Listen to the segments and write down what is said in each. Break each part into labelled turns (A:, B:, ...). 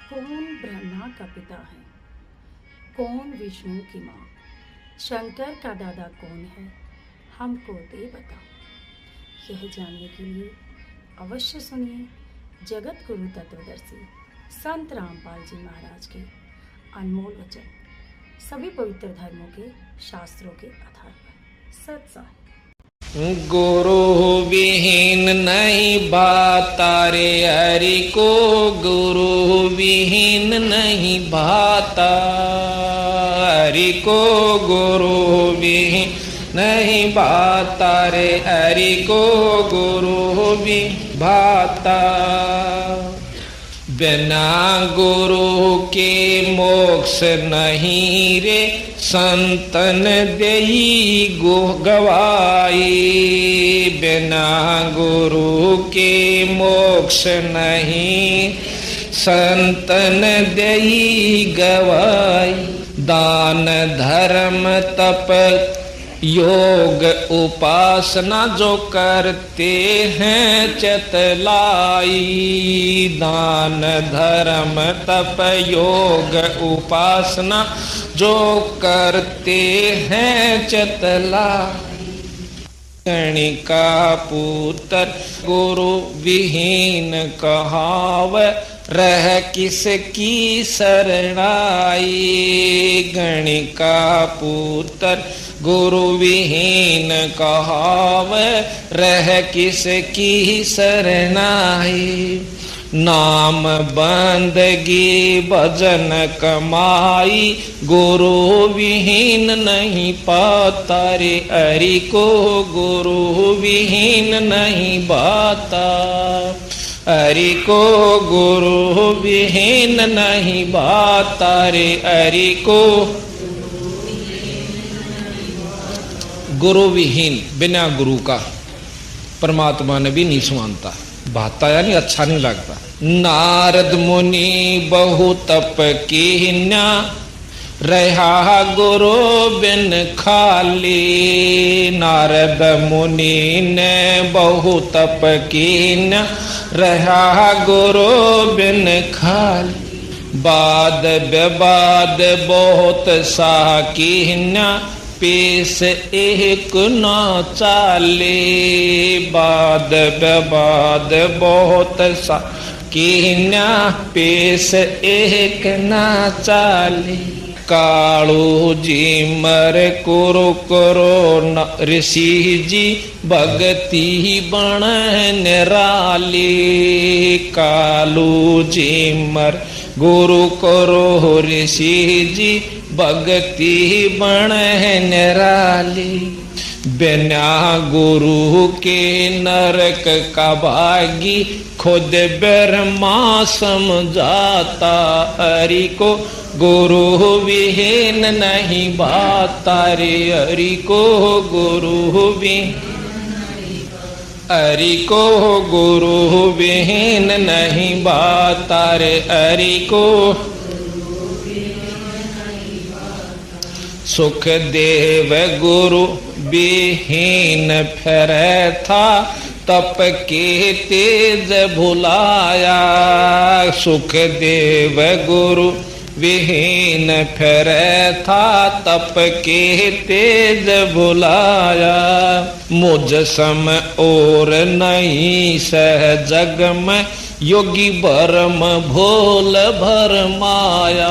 A: कौन ब्रह्मा का पिता है, कौन विष्णु की माँ, शंकर का दादा कौन है, हमको दे बता। यह जानने के लिए अवश्य सुनिए जगत गुरु तत्वदर्शी संत रामपाल जी महाराज के अनमोल वचन, सभी पवित्र धर्मों के शास्त्रों के आधार पर सत्साई।
B: गुरु विहीन नहीं भाता रे हरि को, गुरु विहीन नहीं भाता हरि को, गुरु विहीन नहीं भाता रे हरि को, गुरु भी भाता। बिना गुरु के मोक्ष नहीं रे, संतन देई गवाई। बिना गुरु के मोक्ष नहीं, संतन देई गवाई। दान धर्म तप योग उपासना जो करते हैं चतलाई। दान धर्म तप योग उपासना जो करते हैं चतला। गणिका पुत्र गुरु विहीन कहाव, रह किसकी शरणाई। गणिका पुत्र गुरु विहीन कहाव, रह किसकी शरणाई। नाम बंदगी भजन कमाई, गुरु विहीन नहीं पाता रे हरि को, गुरु विहीन नहीं पाता हरि को, गुरु विहीन नहीं पाता रे हरि को। गुरु विहीन बिना गुरु का परमात्मा ने भी नहीं सुनता, भाता यानी अच्छा नहीं लगता। नारद मुनि बहु तप कीन्या, रहा गुरु बिन खाली। नारद मुनि ने बहु तप कीन्या, रहा गुरु बिन खाली। बाद विवाद बहुत सा कीन्या, पेश एक न चाले। बाद विवाद बहुत सा कीन्या, पेश एक न चाले। कालू जी मर कुरु करो न ऋषि जी, भगति बण निराली। कालू जी मर गुरु करो ऋषि जी, भगति बण निराली। बिना गुरु के नरक का भागी, खुद ब्रह्मा समझाता हरि को, गुरु विहीन नहीं भाता रे हरि को, गुरु विहीन हरि को, गुरु विहीन नहीं भाता रे हरि को। सुख देव गुरु विहीन फिर था, तप के तेज भुलाया। सुख देव गुरु विहीन फिर था, तप के तेज भुलाया। मुझ सम और नहीं सह जग में, योगी भरम भोल भर माया।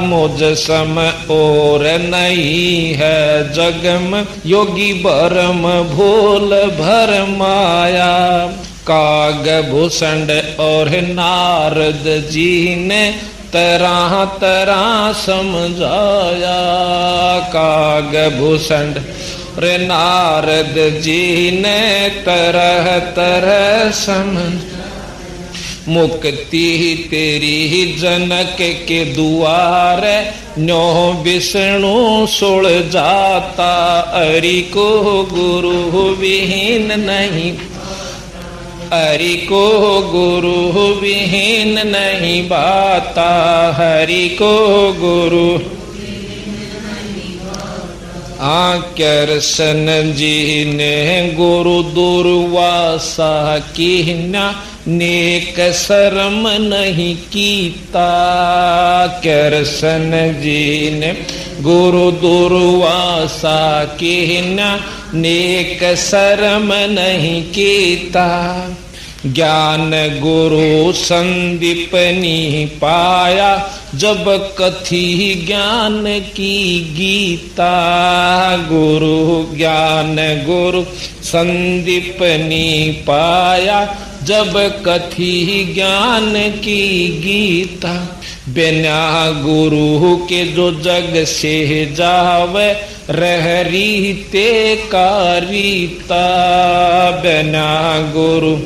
B: मुझ सम और नहीं है जग में, योगी भरम भोल भर माया। काग भूषण और नारद जी ने तरह तरह समझाया। काग भूषण रे नारद जी ने तरह तरह समझ। मुक्ति तेरी जनक के दुआर, न्यो विष्णु सुल जाता हरि को, गुरु विहीन नहीं हरि को, गुरु विहीन नहीं भाता हरि को, गुरु। कृष्ण जी ने गुरु दुर्वासा कीन्या नेक शर्म नहीं कीता। कृष्ण जी ने गुरु दुर्वासा कीन्या नेक शर्म नहीं कीता। ज्ञान गुरु संदीपनी पाया जब कथी ज्ञान की गीता। गुरु ज्ञान गुरु संदीपनी पाया जब कथी ज्ञान की गीता। बिना गुरु के जो जग से जावे रह रीते का रीता। बिना गुरु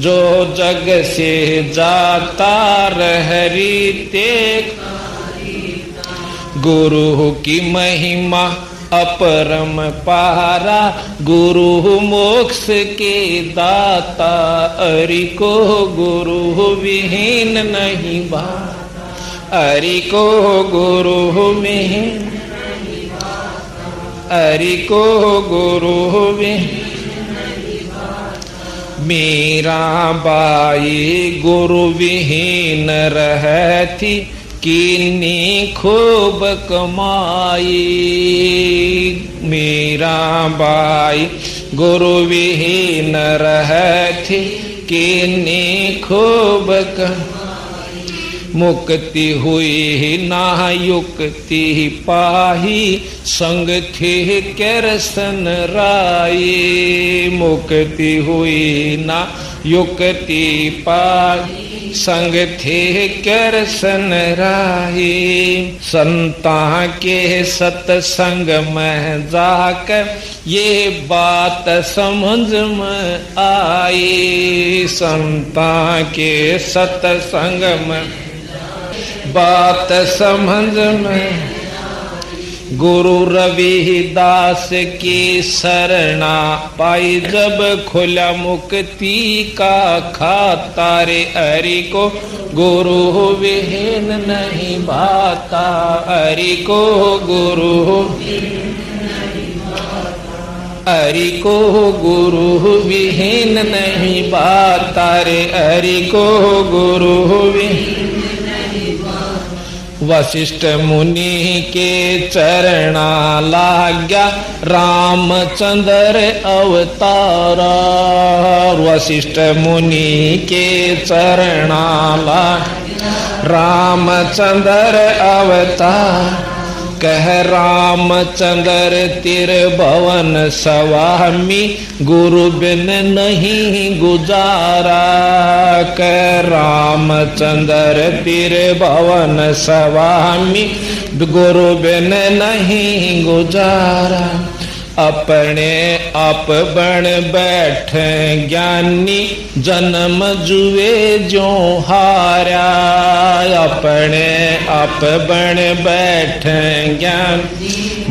B: जो जग से जाता रह रीते का रीता। गुरु की महिमा अपरम पारा गुरु मोक्ष के दाता। अरि को गुरु विहीन नहीं भाता। अरि को गुरु विहीन अरि को गुरु मीरा बाई गुरु विहीन रहती किन्नी खूब कमाई। मीरा बाई गुरु विहीन रहती किन्नी खूब कमाई। मुक्ति हुई ना युक्ति पाही संग थे कृष्ण राई। मुक्ति हुई ना युक्ति पाही संग थे कृष्ण राई। संता के सत्संग में जाकर ये बात समझ में आई। संता के सत्संग में बात समझ में गुरु रविदास की शरणा पाई जब खुला मुक्ति का खाता। रे हरि को गुरु विहीन नहीं भाता। हरि को गुरु हरि को गुरु विहीन नहीं भाता। रे हरि को गुरु विहीन। वशिष्ठ मुनि के चरणा लाग्या रामचंद्र अवतारा। वशिष्ठ मुनि के चरणा लाग्या रामचंद्र अवतार। कह रामचंद्र त्रिभुवन स्वामी गुरु बिन नहीं गुजारा। कह रामचंद्र त्रिभुवन स्वामी गुरु बिन नहीं गुजारा। अपने आप बन बैठे ज्ञानी जन्म जुए जो हारा। अपने आप बन बैठे ज्ञान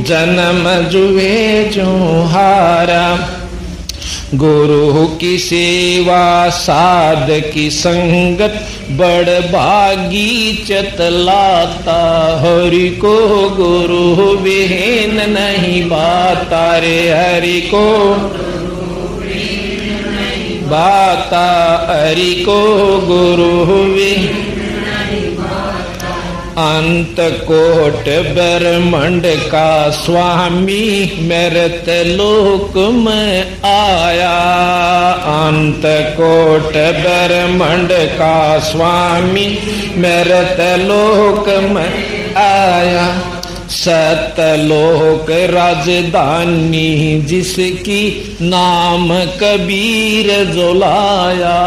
B: जन्म जुए जो हारा। गुरु की सेवा साध की संगत बड़ भागी चतलाता। हरि को गुरु विहीन नहीं भाता। रे हरि को भाता। हरि को गुरु विहीन। अंत कोट ब्रह्मांड का स्वामी मृत लोक में आया। अंत कोट ब्रह्मांड का स्वामी मृत लोक में आया। सतलोक राजधानी जिसकी नाम कबीर जुलाया।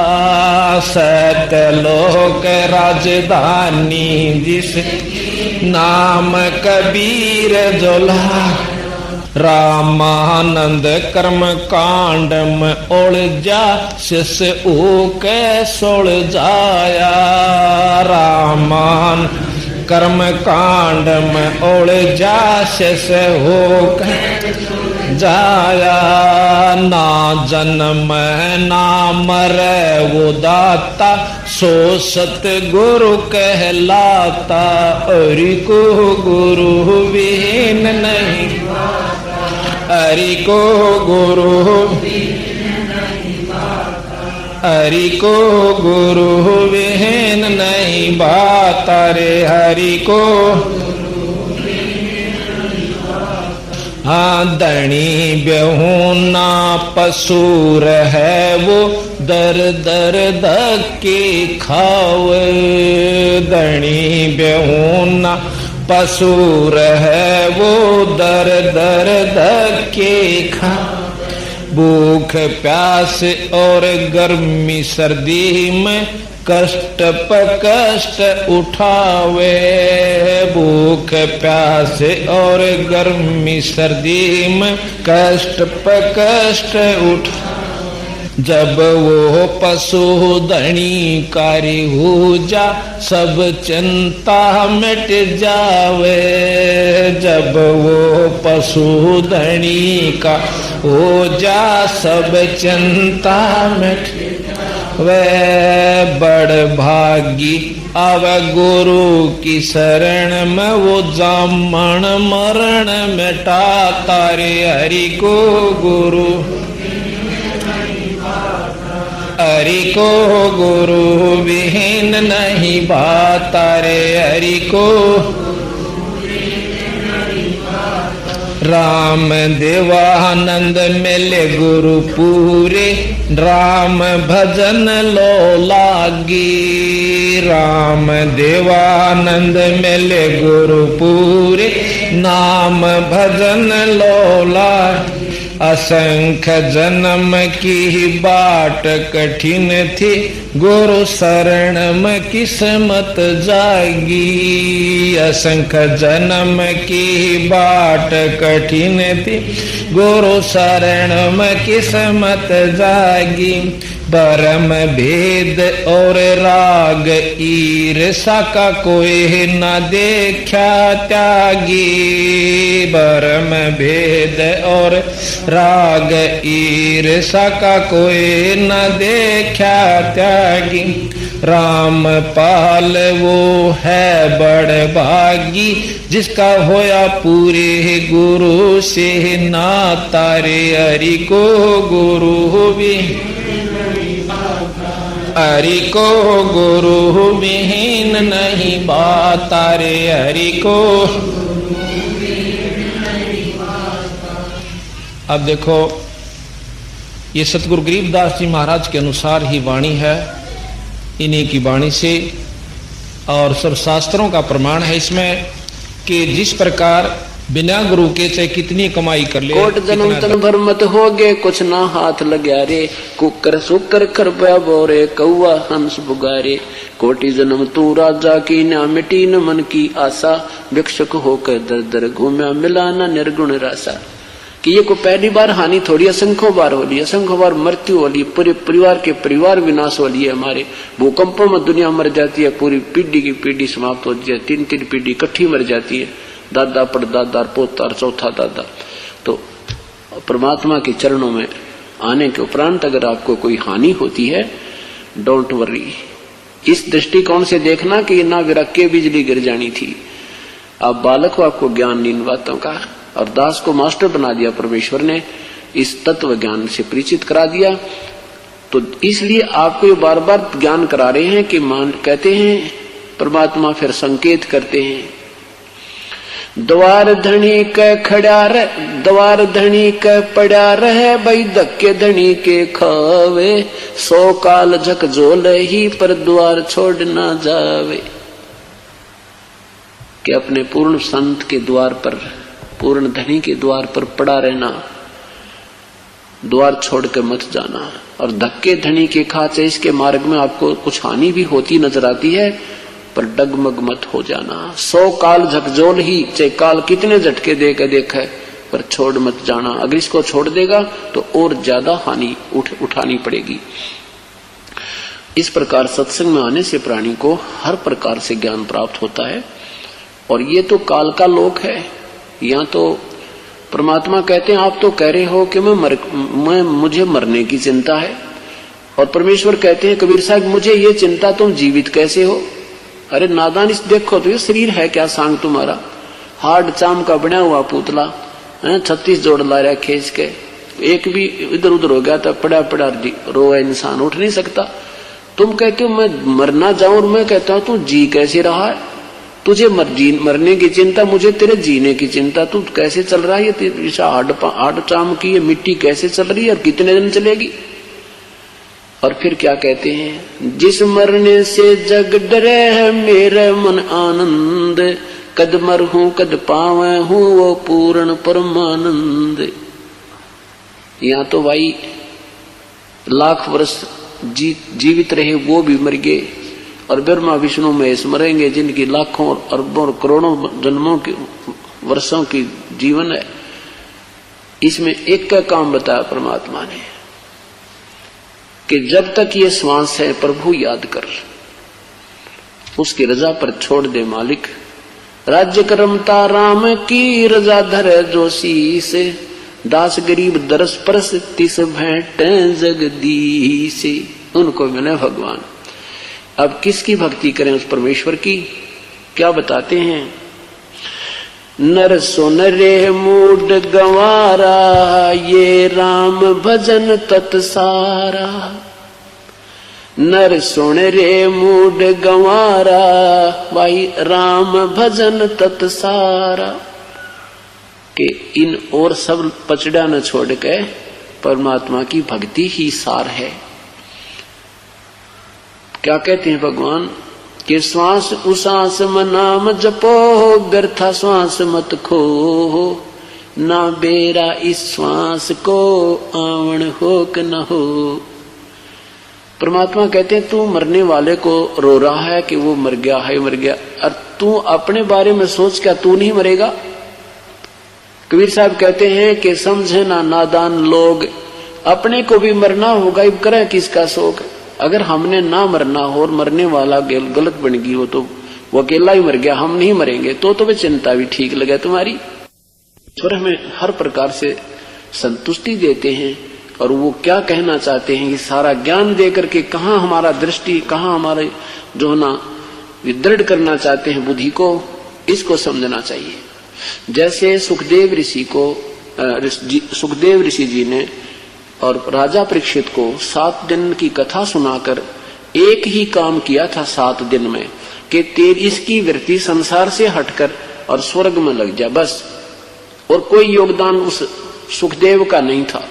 B: सतलोक राजधानी जिस नाम कबीर जुलाया। रामानंद कर्म कांड में उलझा शिष्य ऊक सुल जाया। रामान कर्म कांड में उलझा शिष्य होकर जाया। ना जन्म ना मरे वो दाता सो सतगुरु कहलाता। हरि को गुरु विहीन नहीं हरि को गुरु हरि को गुरु विहीन नहीं बात रे हरि को हाँ धनी बेहूना पसूर है वो दर दर धक्के खावे धनी बेहूना पसूर है वो दर दर धक्के खा भूख प्यास और गर्मी सर्दी में कष्ट पर कष्ट उठावे भूख प्यास और गर्मी सर्दी में कष्ट पर कष्ट उठा जब वो पशु धनी कारी हो जा सब चिंता मिट जावे जब वो पशु धनी का हो जा सब चिंता मिट वे बड़ भागी अब गुरु की शरण में वो जामन मरण मिटा तारे हरि को गुरु हरि को गुरु विहीन नहीं बात रे हरि को राम देवानंद मिले गुरु पूरे राम भजन लो लागी राम देवानंद मिले गुरु पूरे नाम भजन लो लागी असंख्य जन्म की बाट कठिन थी गुरु शरण में किस्मत जागी असंख्य जन्म की बाट कठिन थी गुरु शरण में किस्मत जागी परम भेद और राग ईर्षा का कोई न देखा त्यागी परम भेद और राग ईर्षा का कोई न देखा त्यागी राम पाल वो है बड़ भागी जिसका होया पूरे गुरु से नाता रे हरि को गुरु भी हरि को गुरु विहीन नहीं बात रे हरि को। अब देखो ये सतगुरु गरीबदास जी महाराज के अनुसार ही वाणी है इन्हीं की वाणी से और सब शास्त्रों का प्रमाण है इसमें कि जिस प्रकार बिना गुरु के चाहे कितनी कमाई कर ले
C: कोट जन्म तन भर मत हो गए कुछ ना हाथ लग्या रे कुकर सुकर खरपया बोरे कौआ हंस बुगारे कोटि जन्म तू राजा की ना मिटी न मन की आशा भिक्षुक होकर दर दर घूम्या मिला न निर्गुण रासा कि ये को पहली बार हानि थोड़ी असंख्यों बार हो ली असंख्यों बार मृत्यु हो ली पूरे परिवार के परिवार विनाश हो लिए हमारे भूकंपों में दुनिया मर जाती है पूरी पीढ़ी की पीढ़ी समाप्त हो जाती है तीन तीन पीढ़ी इकट्ठी मर जाती है दादा परदादा पोता चौथा दादा। तो परमात्मा के चरणों में आने के उपरांत अगर आपको कोई हानि होती है डोंट वरी इस दृष्टिकोण से देखना कि ना विरक के बिजली गिर जानी थी। आप बालक हो आपको ज्ञान नहीं इन बातों का और दास को मास्टर बना दिया परमेश्वर ने इस तत्व ज्ञान से परिचित करा दिया। तो इसलिए आपको ये बार बार ज्ञान करा रहे हैं कि मान कहते हैं परमात्मा फिर संकेत करते हैं द्वार धनी के खड़ा रह द्वार धनी के पड़ा रहे भाई धक्के धनी के खावे 100 काल झकझोल ही पर द्वार छोड़ ना जावे कि अपने पूर्ण संत के द्वार पर पूर्ण धनी के द्वार पर पड़ा रहना द्वार छोड़ के मत जाना। और धक्के धनी के खाचे इसके मार्ग में आपको कुछ हानि भी होती नजर आती है पर डगमग मत हो जाना। 100 काल झकझोल ही चाहे काल कितने झटके दे के देखे पर छोड़ मत जाना। अगर इसको छोड़ देगा तो और ज्यादा हानि उठानी पड़ेगी। इस प्रकार सत्संग में आने से प्राणी को हर प्रकार से ज्ञान प्राप्त होता है। और ये तो काल का लोक है। यहाँ तो परमात्मा कहते हैं आप तो कह रहे हो कि मुझे मरने की चिंता है और परमेश्वर कहते हैं कबीर साहब मुझे ये चिंता तुम जीवित कैसे हो। अरे नादान इस देखो तो ये शरीर है क्या सांग तुम्हारा हार्ड चाम का बना हुआ पुतला 36 जोड़ ला रखे इसके, एक भी इधर उधर हो गया तो पड़ा पड़ा रोए इंसान, उठ नहीं सकता। तुम कहते हो मैं मरना जाऊं और मैं कहता हूं तू जी कैसे रहा है, तुझे मरने की चिंता, मुझे तेरे जीने की चिंता, तू कैसे चल रहा है, ये हाड चाम की ये मिट्टी कैसे चल रही है और कितने दिन चलेगी। और फिर क्या कहते हैं, जिस मरने से जग डरे है मेरे मन आनंद, कद मर हूं कद पावे हूं वो पूर्ण परमानंद। यहाँ तो भाई लाख वर्ष जीवित रहे वो भी मर गए, और ब्रह्मा विष्णु महेश मरेंगे जिनकी लाखों और अरबों और करोड़ों जन्मों की वर्षों की जीवन है। इसमें एक का काम बताया परमात्मा ने कि जब तक ये श्वास है प्रभु याद कर, उसकी रजा पर छोड़ दे मालिक। राज्य करमता राम की रजा धरे जो शीस, दास गरीब दरस परस तिस भेंट जगदीश। उनको मिले भगवान। अब किसकी भक्ति करें, उस परमेश्वर की। क्या बताते हैं, नर सुन रे मूड गंवारा, ये राम भजन तत्सारा। नर सुन रे मूड गंवारा, भाई राम भजन तत्सारा। कि इन और सब पचड़ा न छोड़ के परमात्मा की भक्ति ही सार है। क्या कहते हैं भगवान कि श्वास उसास में नाम जपो, व्यर्था श्वास मत खो, ना बेरा इस श्वास को आवण हो कि न हो। परमात्मा कहते हैं तू मरने वाले को रो रहा है कि वो मर गया है मर गया, और तू अपने बारे में सोच क्या तू नहीं मरेगा। कबीर साहब कहते हैं कि समझे ना नादान लोग, अपने को भी मरना होगा, इब करें किसका शोक। अगर हमने ना मरना हो और मरने वाला गलत बन गई हो तो वो अकेला ही मर गया, हम नहीं मरेंगे तो वे चिंता भी ठीक लगे तुम्हारी। ईश्वर हमें हर प्रकार से संतुष्टि देते हैं, और वो क्या कहना चाहते हैं कि सारा ज्ञान दे करके कहाँ हमारा दृष्टि, कहाँ हमारे जो ना दृढ़ करना चाहते हैं बुद्धि को, इसको समझना चाहिए। जैसे सुखदेव ऋषि जी ने और राजा परीक्षित को 7 दिन की कथा सुनाकर एक ही काम किया था 7 दिन में कि तेरी इसकी वृत्ति संसार से हटकर और स्वर्ग में लग जा, बस। और कोई योगदान उस सुखदेव का नहीं था,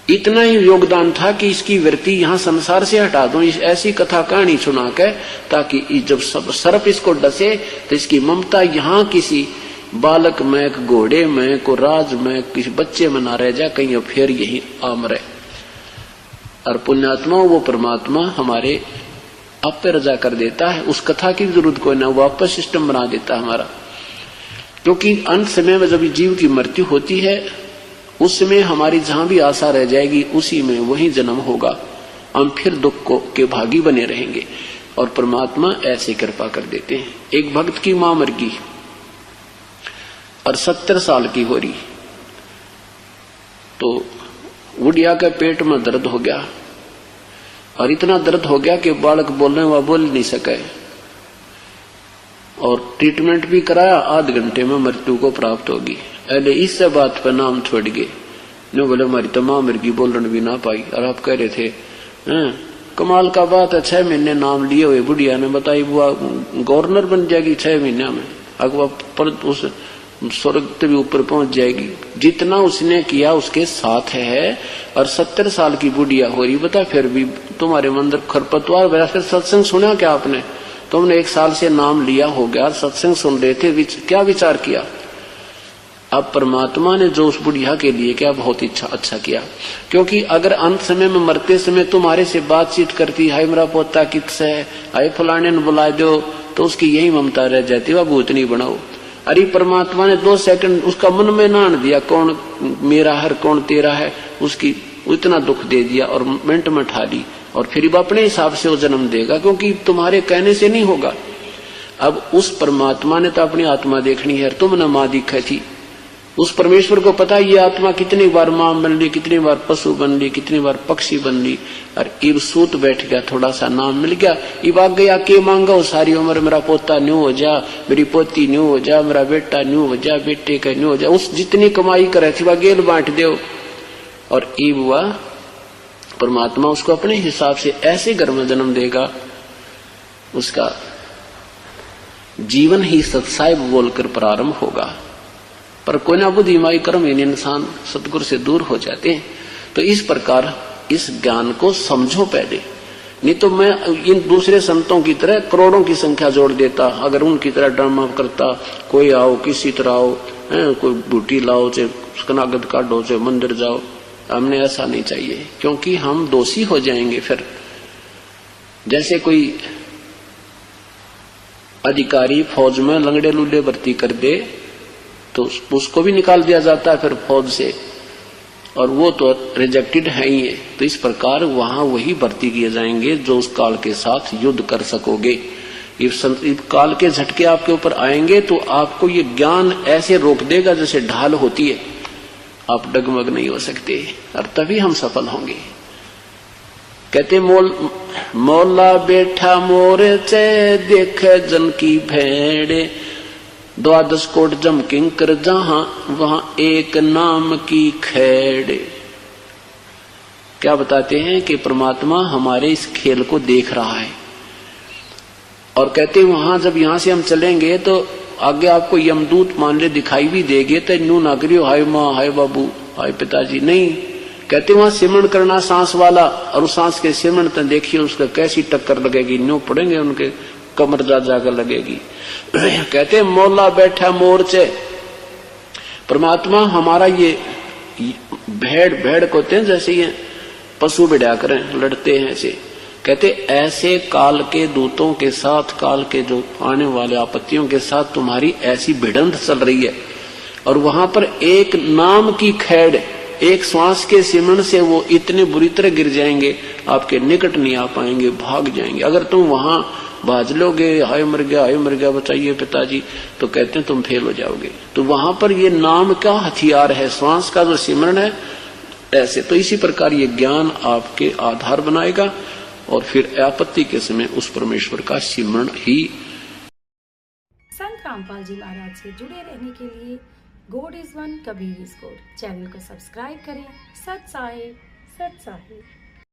C: इतना ही योगदान था कि इसकी वृत्ति यहाँ संसार से हटा दो, ऐसी कथा कहानी सुना के, ताकि जब सब सर्प इसको डसे तो इसकी ममता यहाँ किसी बालक में, घोड़े में, को राज में, किसी बच्चे में ना रह जा, कहीं फिर यही आमरे। और पुण्यात्मा वो परमात्मा हमारे आप पे रजा कर देता है, उस कथा की जरूरत कोई ना, वापस सिस्टम बना देता है हमारा। क्योंकि अंत समय में जब जीव की मृत्यु होती है, उस समय हमारी जहां भी आशा रह जाएगी उसी में वही जन्म होगा, हम फिर दुख के भागी बने रहेंगे। और परमात्मा ऐसे कृपा कर देते हैं। एक भक्त की मां मर गई और 70 साल की हो रही, तो बुढ़िया के पेट में दर्द हो गया, और इतना दर्द हो गया कि बालक बोलने व बोल नहीं सके, और ट्रीटमेंट भी कराया, आध घंटे में मृत्यु को प्राप्त होगी। अरे इस बात पर नाम छोड़ गए, नो बोले हमारी तमाम मृगी बोलने भी ना पाई। और आप कह रहे थे कमाल का बात है, 6 महीने नाम लिए हुए बुढ़िया ने, बताई बुआ गवर्नर बन जाएगी 6 महीने में, अगवा पर उस स्वर्ग से भी ऊपर पहुंच जाएगी। जितना उसने किया उसके साथ है, और 70 साल की बुढ़िया हो रही, बता फिर भी तुम्हारे मंदिर खरपतवार भरा। फिर सत्संग सुना क्या आपने? तुमने 1 साल से नाम लिया हो गया, सत्संग सुन रहे थे, क्या विचार किया? अब परमात्मा ने जो उस बुढ़िया के लिए क्या बहुत अच्छा किया। क्योंकि अगर अंत समय में मरते समय तुम्हारे से बातचीत करती, हाय मेरा पोता किससे है, हाय फलाने ने बुला दो, तो उसकी यही ममता रह जाती, वह भूतनी बनाओ। अरे परमात्मा ने 2 सेकंड उसका मन में नान दिया, कौन मेरा है कौन तेरा है, उसकी इतना दुख दे दिया और मिनट में ठा ली, और फिर वो अपने हिसाब से वो जन्म देगा, क्योंकि तुम्हारे कहने से नहीं होगा। अब उस परमात्मा ने तो अपनी आत्मा देखनी है, तुमने माँ दिखा थी, उस परमेश्वर को पता ये आत्मा कितनी बार मां बन ली, कितनी बार पशु बन ली, कितनी बार पक्षी बन ली, और इब सूत बैठ गया, थोड़ा सा नाम मिल गया, इब आ गया के मांगा सारी उम्र मेरा पोता न्यू हो जा, मेरी पोती न्यू हो जा, मेरा बेटा न्यू हो जा, बेटे का न्यू हो जा, उस जितनी कमाई करे थी वह गेल बांट दो। और इब वह परमात्मा उसको अपने हिसाब से ऐसे घर में जन्म देगा, उसका जीवन ही सत्साहिब बोलकर प्रारंभ होगा। पर कोई ना बुद्धिमाई कर्म इन इंसान सतगुरु से दूर हो जाते हैं। तो इस प्रकार इस ज्ञान को समझो पहले, नहीं तो मैं इन दूसरे संतों की तरह करोड़ों की संख्या जोड़ देता, अगर उनकी तरह ड्रामा करता, कोई आओ किसी तरह आओ, कोई बूटी लाओ, चाहे कनागत काटो, चाहे मंदिर जाओ, हमने ऐसा नहीं चाहिए, क्योंकि हम दोषी हो जाएंगे। फिर जैसे कोई अधिकारी फौज में लंगड़े लूले भर्ती कर दे तो उसको भी निकाल दिया जाता है फिर फौज से, और वो तो रिजेक्टेड है ही है। तो इस प्रकार वहां वही भर्ती किए जाएंगे जो उस काल के साथ युद्ध कर सकोगे। इस काल के झटके आपके ऊपर आएंगे तो आपको ये ज्ञान ऐसे रोक देगा जैसे ढाल होती है, आप डगमग नहीं हो सकते, और तभी हम सफल होंगे। कहते मौला बैठा मोरे चे देख जन की भेड़, 12 कोट जम किंकर जहां वहां एक नाम की खेड़। क्या बताते हैं कि परमात्मा हमारे इस खेल को देख रहा है, और कहते वहां जब यहां से हम चलेंगे तो आगे आपको यमदूत मान ले दिखाई भी देंगे, तो न्यू ना करियो हाय माँ हाय बाबू हाय पिताजी, नहीं। कहते वहां सिमरण करना सांस वाला, और उस सांस के सिमरण तो देखिए उसका कैसी टक्कर लगेगी, न्यू पड़ेंगे उनके कमर जा जाकर लगेगी। कहते मौला बैठा मोर्चे, परमात्मा हमारा ये भेड़ को होते हैं जैसे ये पशु बिड़ा करें लड़ते हैं ऐसे, कहते ऐसे काल के दूतों के साथ, काल के जो आने वाले आपत्तियों के साथ तुम्हारी ऐसी भिड़ंत चल रही है, और वहां पर एक नाम की खैड़, एक श्वास के सिमरण से वो इतने बुरी तरह गिर जाएंगे, आपके निकट नहीं आ पाएंगे, भाग जाएंगे। अगर तुम वहां बाज लोगे हाय मर गया बचाइए पिताजी, तो कहते हैं तुम फेल हो जाओगे। तो वहां पर ये नाम का हथियार है, श्वास का जो सिमरण है ऐसे। तो इसी प्रकार ये ज्ञान आपके आधार बनाएगा, और फिर आपत्ति के समय उस परमेश्वर का सिमरण ही।
A: संत रामपाल जी महाराज से जुड़े रहने के लिए God is one, Kabir is God channel को सब्सक्राइब करें। सत साहिब।